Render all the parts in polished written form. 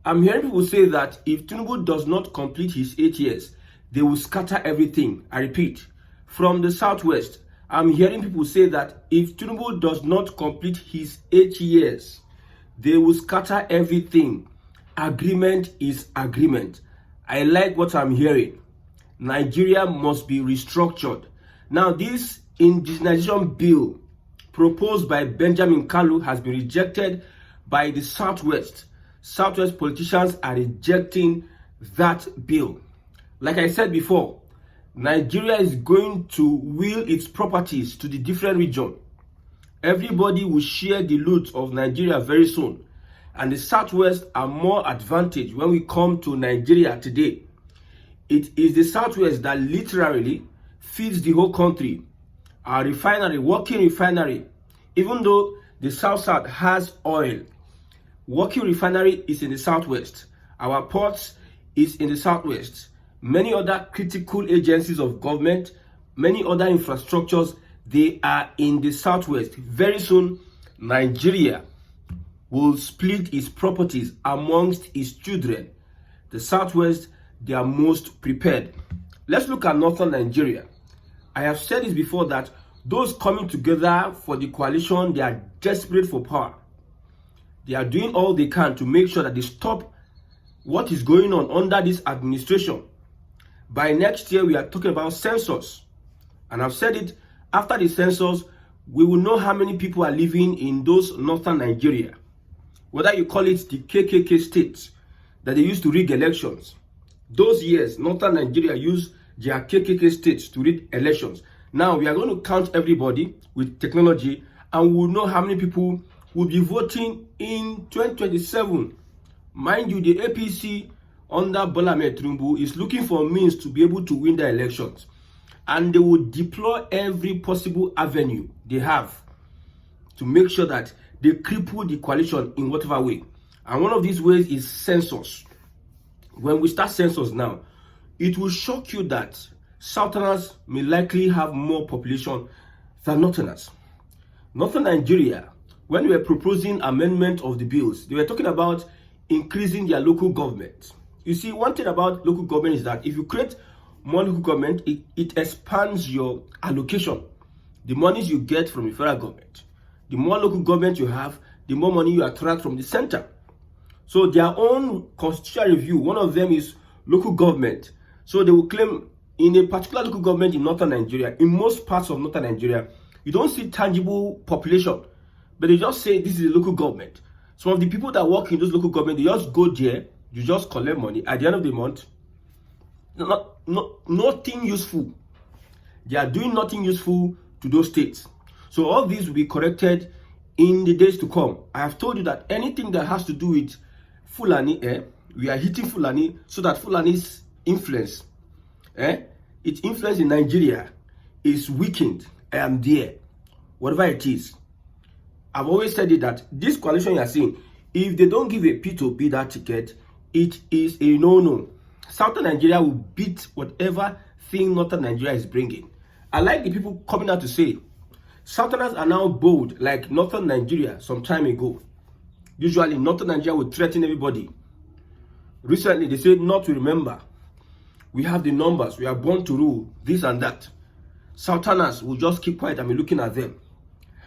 I'm hearing people say that if Tinubu does not complete his 8 years, they will scatter everything. I repeat, from the southwest, I'm hearing people say that if Tinubu does not complete his 8 years, they will scatter everything. Agreement is agreement. I like what I'm hearing. Nigeria must be restructured. Now, this indigenization bill proposed by Benjamin Kalu has been rejected by the Southwest. Southwest politicians are rejecting that bill. Like I said before, Nigeria is going to will its properties to the different region. Everybody will share the loot of Nigeria very soon. And the Southwest are more advantaged when we come to Nigeria today. It is the Southwest that literally feeds the whole country. Our refinery, working refinery, even though the South has oil, working refinery is in the Southwest. Our ports is in the Southwest. Many other critical agencies of government, many other infrastructures, they are in the Southwest. Very soon, Nigeria will split its properties amongst its children. The Southwest, they are most prepared. Let's look at Northern Nigeria. I have said this before that those coming together for the coalition, they are desperate for power. They are doing all they can to make sure that they stop what is going on under this administration. By next year, we are talking about census. And I've said it, after the census, we will know how many people are living in those Northern Nigeria. Whether you call it the KKK states that they used to rig elections. Those years, Northern Nigeria used their KKK states to rig elections. Now, we are going to count everybody with technology and we'll know how many people will be voting in 2027. Mind you, the APC under Bola Ahmed Tinubu is looking for means to be able to win the elections. And they will deploy every possible avenue they have to make sure that they cripple the coalition in whatever way. And one of these ways is census. When we start census now, it will shock you that Southerners may likely have more population than Northerners. Northern Nigeria, when we were proposing amendment of the bills, they were talking about increasing their local government. You see, one thing about local government is that if you create more local government, it expands your allocation. The monies you get from the federal government. The more local government you have, the more money you attract from the center. So their own constitutional review, one of them is local government. So they will claim in a particular local government in Northern Nigeria, in most parts of Northern Nigeria, you don't see tangible population, but they just say this is a local government. Some of the people that work in those local government, they just go there, you just collect money. At the end of the month, nothing useful. They are doing nothing useful to those states. So all these will be corrected in the days to come. I have told you that anything that has to do with Fulani, we are hitting Fulani so that Fulani's influence, its influence in Nigeria is weakened. I am there, whatever it is. I've always said it that this coalition you are seeing, if they don't give a P2P that ticket, it is a no-no. Southern Nigeria will beat whatever thing Northern Nigeria is bringing. I like the people coming out to say, Southerners are now bold like Northern Nigeria some time ago. Usually, Northern Nigeria would threaten everybody. Recently, they said not to remember. We have the numbers. We are born to rule. This and that. Southerners will just keep quiet and be looking at them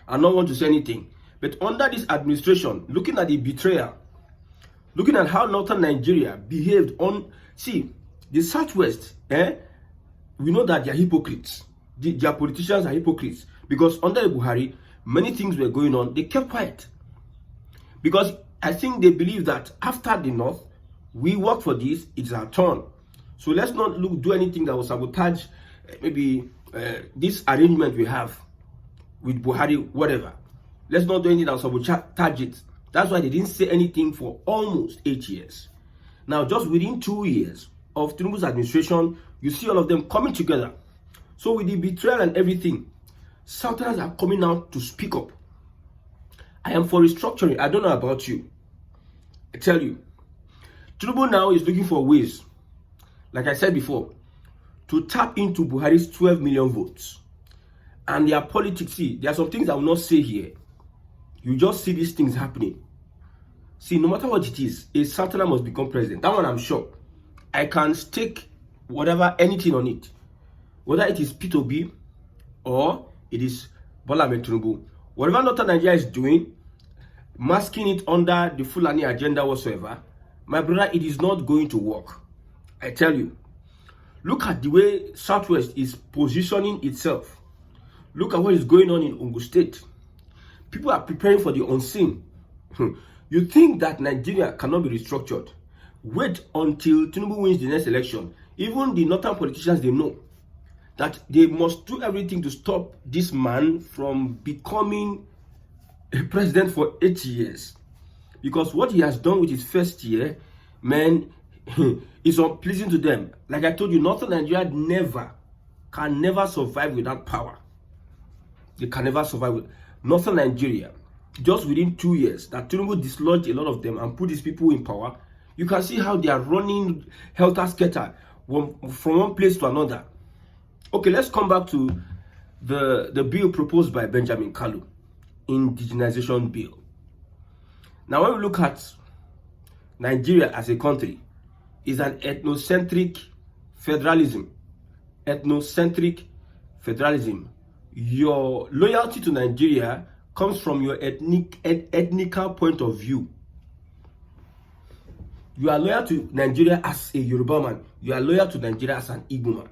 and not want to say anything. But under this administration, looking at the betrayal, looking at how Northern Nigeria behaved on... See, the Southwest, we know that they are hypocrites. Their politicians are hypocrites. Because under Buhari, many things were going on. They kept quiet. Because I think they believe that after the North, we work for this, it's our turn. So let's not do anything that will sabotage maybe this arrangement we have with Buhari, whatever. Let's not do anything that will sabotage it. That's why they didn't say anything for almost 8 years. Now, just within 2 years of Tinubu's administration, you see all of them coming together. So with the betrayal and everything, Southerners are coming out to speak up. I am for restructuring. I don't know about you. I tell you, Tinubu now is looking for ways, like I said before, to tap into Buhari's 12 million votes. And their politics, see, there are some things I will not say here. You just see these things happening. See, no matter what it is, a Southerner must become president. That one I'm sure. I can stake whatever, anything on it. Whether it is P2B or it is Bola Ahmed Tinubu. Whatever Northern Nigeria is doing, masking it under the Fulani agenda whatsoever, my brother, it is not going to work. I tell you. Look at the way Southwest is positioning itself. Look at what is going on in Ogun State. People are preparing for the unseen. You think that Nigeria cannot be restructured? Wait until Tinubu wins the next election. Even the northern politicians, they know that they must do everything to stop this man from becoming a president for 8 years. Because what he has done with his first year, man, is unpleasing to them. Like I told you, Northern Nigeria can never survive without power. They can never survive with Northern Nigeria. Just within 2 years, that Tinubu dislodged a lot of them and put these people in power. You can see how they are running helter-skelter from one place to another. Okay, let's come back to the bill proposed by Benjamin Kalu, Indigenization bill. Now, when we look at Nigeria as a country, is an ethnocentric federalism. Ethnocentric federalism. Your loyalty to Nigeria comes from your ethnical point of view. You are loyal to Nigeria as a Yoruba man. You are loyal to Nigeria as an Igbo man.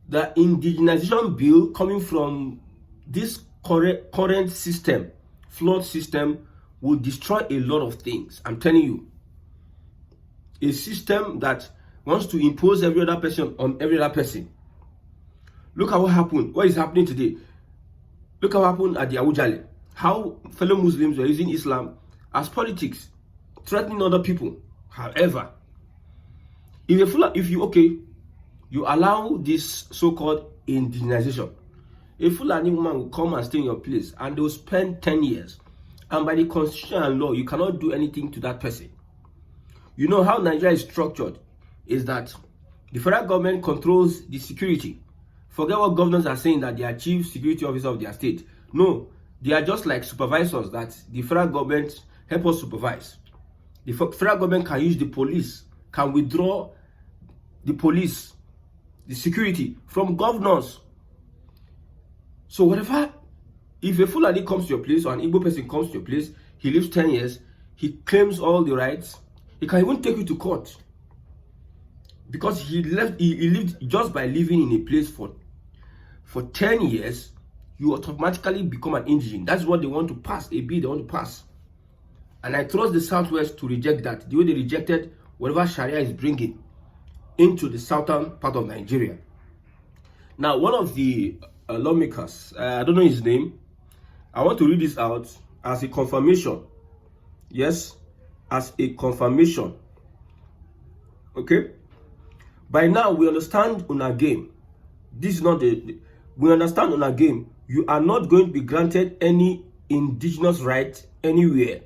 The indigenization bill coming from this current system, flawed system, will destroy a lot of things. I'm telling you. A system that wants to impose every other person on every other person. Look at what happened. What is happening today? Look at what happened at the Awujale. How fellow Muslims were using Islam as politics, threatening other people. However, if you allow this so-called indigenization, a Fulani woman will come and stay in your place and they will spend 10 years. And by the constitution and law, you cannot do anything to that person. You know how Nigeria is structured is that the federal government controls the security. Forget what governors are saying that they are chief security officer of their state. No, they are just like supervisors that the federal government help us supervise. The federal government can use the police, can withdraw the police, the security from governors. So whatever, if a Fulani comes to your place or an Igbo person comes to your place, he lives 10 years, he claims all the rights, he can even take you to court. Because he lived just by living in a place for 10 years, you automatically become an indigene. That's what they want to pass, a bill they want to pass. And I trust the Southwest to reject that, the way they rejected whatever Sharia is bringing into the southern part of Nigeria. Now, one of the lawmakers, I don't know his name, I want to read this out as a confirmation. Yes, as a confirmation. Okay? By now, we understand on our game. This is not we understand on our game. You are not going to be granted any indigenous right anywhere.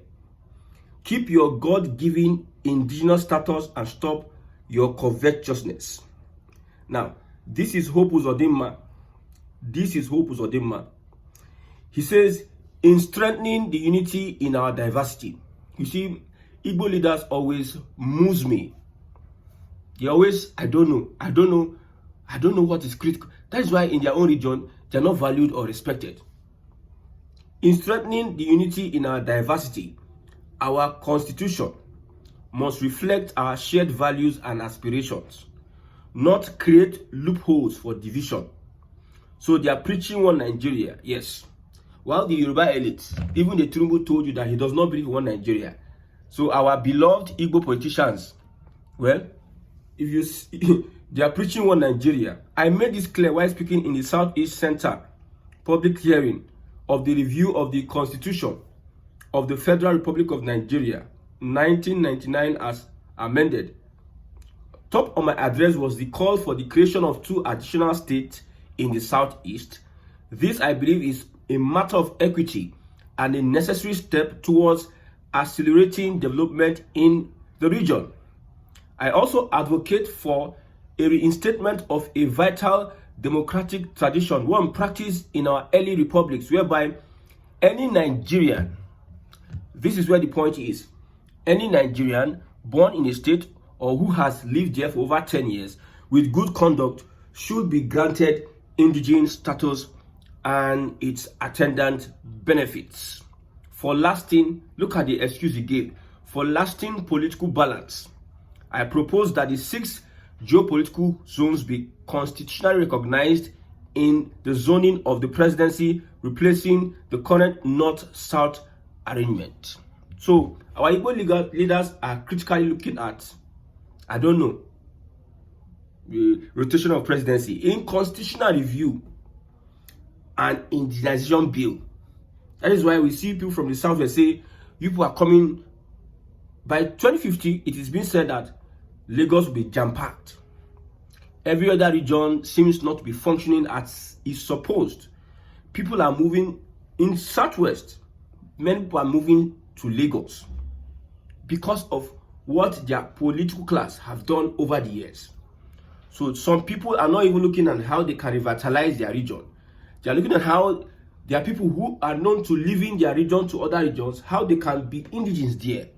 Keep your God-given indigenous status and stop your covetousness. Now, this is Hope Uzodinma. This is Hope Uzodinma. He says, in strengthening the unity in our diversity. You see, Igbo leaders always moves me. They always, I don't know what is critical. That is why in their own region, they are not valued or respected. In strengthening the unity in our diversity, our constitution must reflect our shared values and aspirations, not create loopholes for division. So they are preaching one Nigeria, yes. While the Yoruba elite, even the Tinubu told you that he does not believe in one Nigeria. So our beloved Igbo politicians, well, if you see, they are preaching one Nigeria. I made this clear while speaking in the Southeast Center public hearing of the review of the Constitution of the Federal Republic of Nigeria, 1999 as amended. Top on my address was the call for the creation of 2 additional states in the Southeast. This, I believe, is a matter of equity and a necessary step towards accelerating development in the region. I also advocate for a reinstatement of a vital democratic tradition, one practiced in our early republics, whereby any Nigerian This is where the point is. Any Nigerian born in a state or who has lived there for over 10 years with good conduct should be granted indigene status and its attendant benefits. For lasting, look at the excuse he gave, for lasting political balance, I propose that the 6 geopolitical zones be constitutionally recognized in the zoning of the presidency, replacing the current north-south arrangement. So our Igbo legal leaders are critically looking at, I don't know, the rotation of presidency in constitutional review and indigenization bill. That is why we see people from the southwest say, you people are coming. By 2050, it is being said that Lagos will be jam-packed. Every other region seems not to be functioning as is supposed. People are moving in southwest. Many people are moving to Lagos because of what their political class have done over the years. So some people are not even looking at how they can revitalize their region. They are looking at how there are people who are known to leaving their region to other regions, how they can be indigenous there.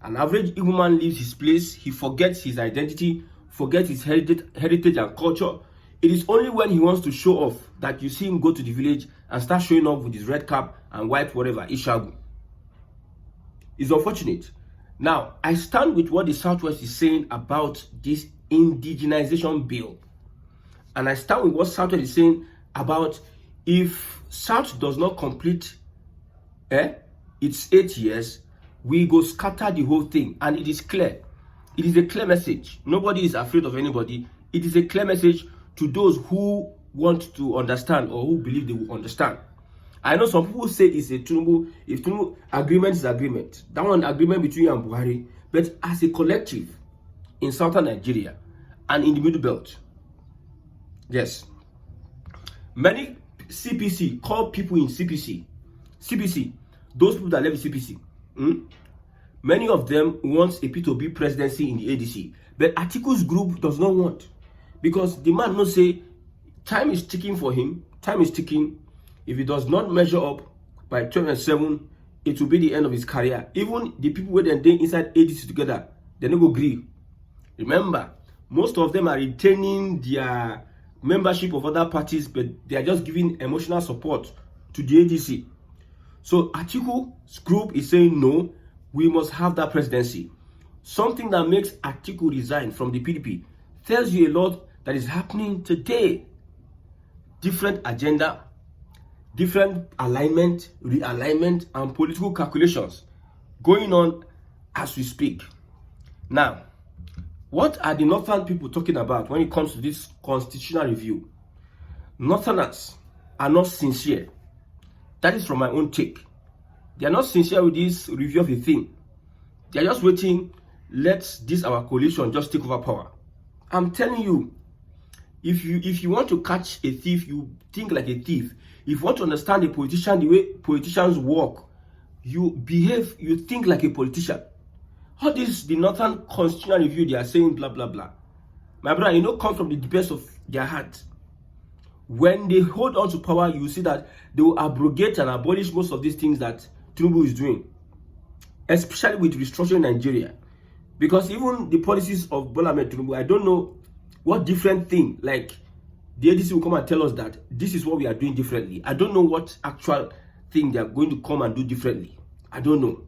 An average Igbo man leaves his place, he forgets his identity, forgets his heritage and culture. It is only when he wants to show off that you see him go to the village and start showing off with his red cap and white whatever, Ishagu. It's unfortunate. Now, I stand with what the Southwest is saying about this indigenization bill. And I stand with what Southwest is saying about if South does not complete its 8 years, we go scatter the whole thing. And it is clear. It is a clear message. Nobody is afraid of anybody. It is a clear message to those who want to understand or who believe they will understand. I know some people say it's a Tinubu. If Tinubu agreement is agreement, that one agreement between you and Buhari, but as a collective in southern Nigeria and in the middle belt, yes, many CPC call people in CPC, those people that live in CPC. Many of them want a P2B presidency in the ADC, but Atiku's group does not want, because the man knows say time is ticking for him. Time is ticking. If he does not measure up by 2007, it will be the end of his career. Even the people who are inside ADC together, they don't go agree. Remember, most of them are retaining their membership of other parties, but they are just giving emotional support to the ADC. So Atiku's group is saying no, we must have that presidency. Something that makes Atiku resign from the PDP tells you a lot that is happening today. Different agenda, different alignment, realignment, and political calculations going on as we speak. Now, what are the Northern people talking about when it comes to this constitutional review? Northerners are not sincere. That is from my own take. They are not sincere with this review of the thing. They are just waiting, let this our coalition just take over power. I'm telling you, if you want to catch a thief, you think like a thief. If you want to understand a politician, the way politicians work, you behave, you think like a politician. All this, the Northern Constitutional Review, they are saying blah, blah, blah. My brother, come from the depths of their heart. When they hold on to power, you see that they will abrogate and abolish most of these things that Tinubu is doing. Especially with restructuring Nigeria. Because even the policies of Bola Ahmed Tinubu, I don't know what different thing, like the ADC will come and tell us that this is what we are doing differently. I don't know what actual thing they are going to come and do differently. I don't know.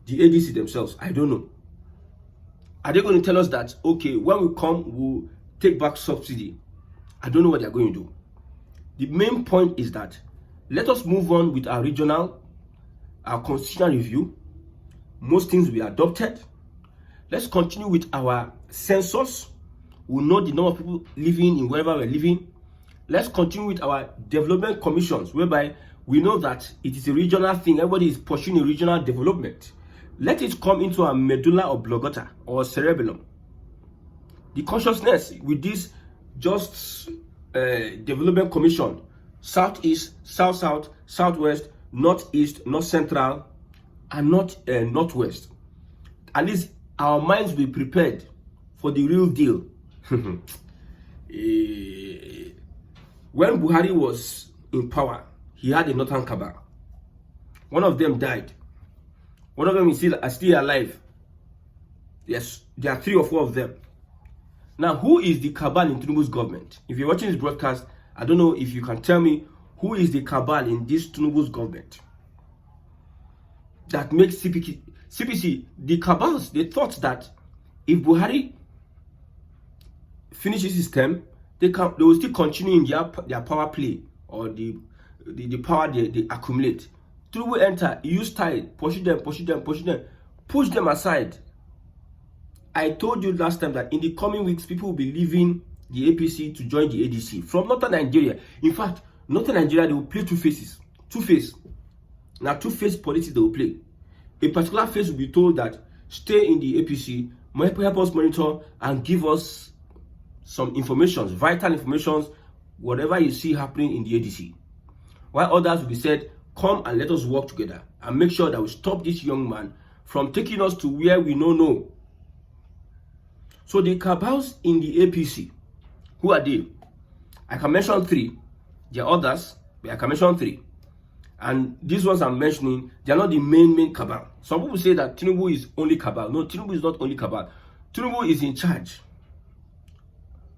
The ADC themselves, I don't know. Are they going to tell us that, okay, when we come, we'll take back subsidy? I don't know what they're going to do. The main point is that let us move on with our regional, our constitutional review. Most things will be adopted. Let's continue with our census. We'll know the number of people living in wherever we're living. Let's continue with our development commissions, whereby we know that it is a regional thing. Everybody is pursuing a regional development. Let it come into our medulla oblongata or cerebellum. The consciousness with this just development commission, southeast, south-south, southwest, northeast, north central, and northwest. At least our minds will be prepared for the real deal. When Buhari was in power, he had a northern cabal. One of them died. One of them is still alive. Yes, there are 3 or 4 of them. Now, who is the cabal in Tinubu's government? If you're watching this broadcast, I don't know if you can tell me who is the cabal in this Tinubu's government that makes CPC, the cabals, they thought that if Buhari finishes his term, they will still continue in their power play or the power they accumulate. Tinubu enter, use tide, push them aside. I told you last time that in the coming weeks, people will be leaving the APC to join the ADC from northern Nigeria. In fact, northern Nigeria, they will play two faces. Now, two-face politics they will play. A particular face will be told that stay in the APC, help us monitor and give us some information, vital information, whatever you see happening in the ADC. While others will be said, come and let us work together and make sure that we stop this young man from taking us to where we know. So the cabals in the APC, who are they? I can mention 3. There are others, but I can mention 3. And these ones I'm mentioning, they are not the main cabal. Some people say that Tinubu is only cabal. No, Tinubu is not only cabal. Tinubu is in charge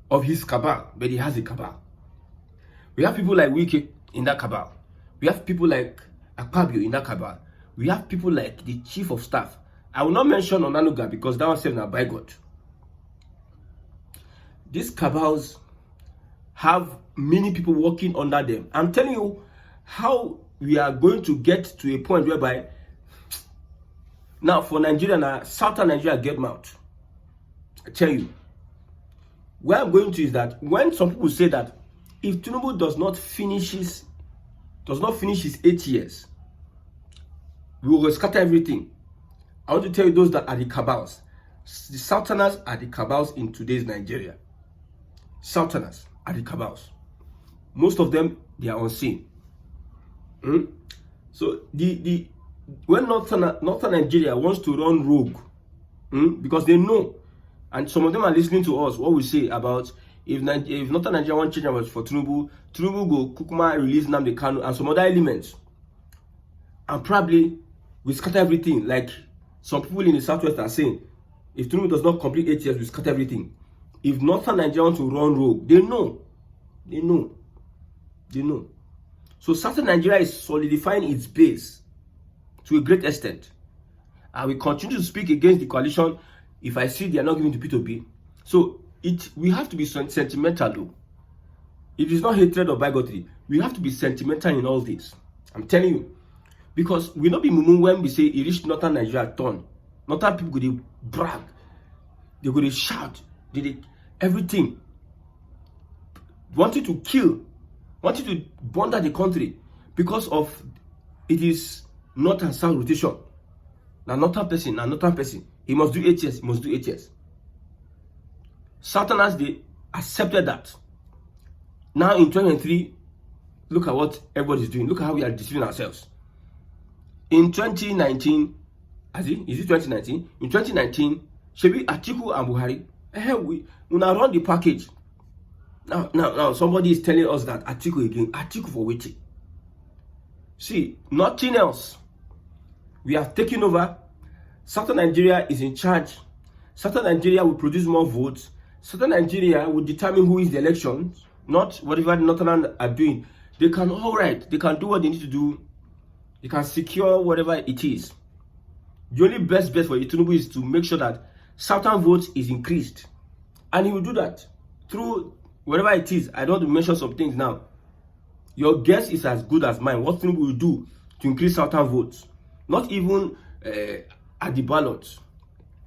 of his cabal, but he has a cabal. We have people like Wike in that cabal. We have people like Akpabio in that cabal. We have people like the chief of staff. I will not mention Onanuga because that was said now by God. These cabals have many people working under them. I'm telling you how we are going to get to a point whereby now for Nigeria, now southern Nigeria get mouth. I tell you. Where I'm going to is that when some people say that if Tinubu does not finish his 8 years, we will scatter everything. I want to tell you those that are the cabals. The Southerners are the cabals in today's Nigeria. Southerners are the cabals. Most of them, they are unseen. So when Northern Nigeria wants to run rogue, because they know, and some of them are listening to us, what we say about if Northern Nigeria want change for Tinubu go Kukuma release Nnamdi Kanu and some other elements, and probably we scatter everything. Like some people in the Southwest are saying, if Tinubu does not complete 8 years, we scatter everything. If Northern Nigeria want to run rogue, they know. So Southern Nigeria is solidifying its base to a great extent. I will continue to speak against the coalition if I see they are not giving to P2P. So we have to be sentimental though. It is not hatred or bigotry. We have to be sentimental in all this. I'm telling you. Because we not be mumu when we say it reached Northern Nigeria turn. Northern people go to brag. They go to shout. Everything. Wanted to kill. Wanted to burn down the country. Because of it is North and South rotation. Now Northern person. He must do 8 years. Southerners, they accepted that. Now in 2023, look at what everybody is doing. Look at how we are deceiving ourselves. In 2019, is it 2019? In 2019, Shebi Atiku and Buhari, we now run the package. Now somebody is telling us that Atiku for waiting. See, nothing else. We have taken over. Southern Nigeria is in charge. Southern Nigeria will produce more votes. Southern Nigeria will determine who is the election, not whatever the Northern are doing. They can they can do what they need to do. They can secure whatever it is. The only best bet for Tinubu is to make sure that Southern votes is increased. And he will do that through whatever it is. I don't want to mention some things now. Your guess is as good as mine. What Tinubu will do to increase Southern votes. Not even at the ballot.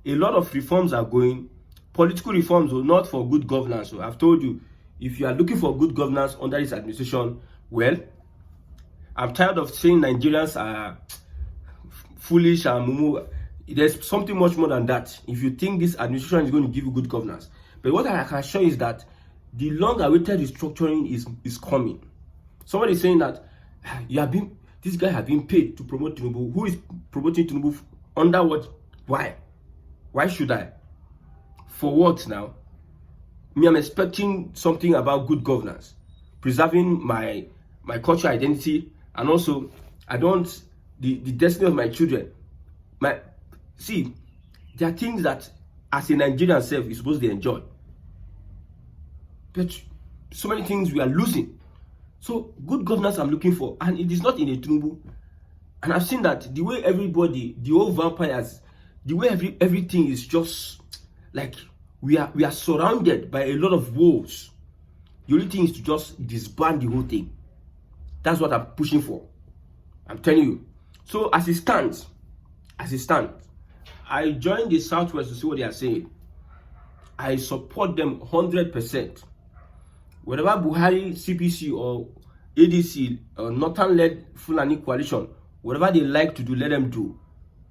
A lot of reforms are going. Political reforms are not for good governance. So I've told you, if you are looking for good governance under this administration, well, I'm tired of saying Nigerians are foolish and mumu. There's something much more than that. If you think this administration is going to give you good governance. But what I can show is that the long-awaited restructuring is coming. Somebody is saying that this guy has been paid to promote Tinubu. Who is promoting Tinubu? Under what? Why? Why should I? For what now? Me, I'm expecting something about good governance, preserving my cultural identity, and also the destiny of my children. See, there are things that as a Nigerian self you're supposed to enjoy. But so many things we are losing. So good governance I'm looking for, and it is not in a Tinubu. And I've seen that the way everybody, the old vampires, the way everything is just like we are surrounded by a lot of wolves. The only thing is to just disband the whole thing. That's what I'm pushing for. I'm telling you. So as it stands, I joined the Southwest to see what they are saying. I support them 100%. Whatever Buhari, CPC or ADC or Northern-led Fulani coalition, whatever they like to do, let them do.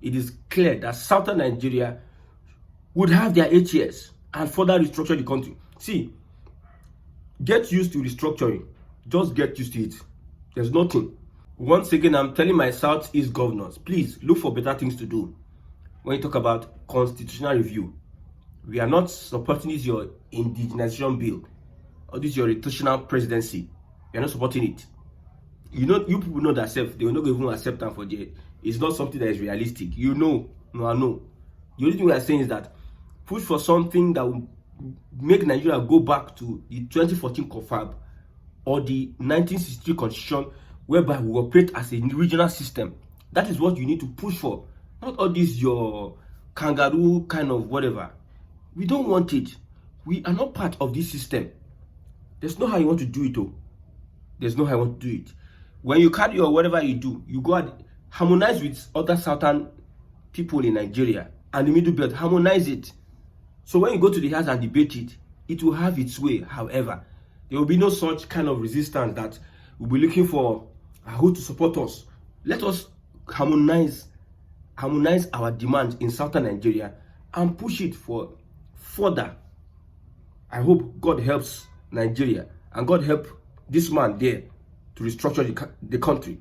It is clear that Southern Nigeria would have their 8 years and further restructure the country. See, get used to restructuring. Just get used to it. There's nothing. Once again, I'm telling my Southeast governors, please look for better things to do. When you talk about constitutional review, we are not supporting this your Indigenization bill or this your rotational presidency. We are not supporting it. You people know that self, they will not even accept them for the. It's not something that is realistic. No, I know. The only thing we are saying is that push for something that will make Nigeria go back to the 2014 confab or the 1963 constitution, whereby we operate as a regional system. That is what you need to push for. Not all this your kangaroo kind of whatever. We don't want it. We are not part of this system. There's no how you want to do it though. There's no how you want to do it. When you carry or whatever you do, you go and harmonize with other southern people in Nigeria and the middle belt, harmonize it. So when you go to the house and debate it, it will have its way. However, there will be no such kind of resistance that we'll be looking for who to support us. Let us harmonize our demands in southern Nigeria and push it for further. I hope God helps Nigeria and God help this man there to restructure the country.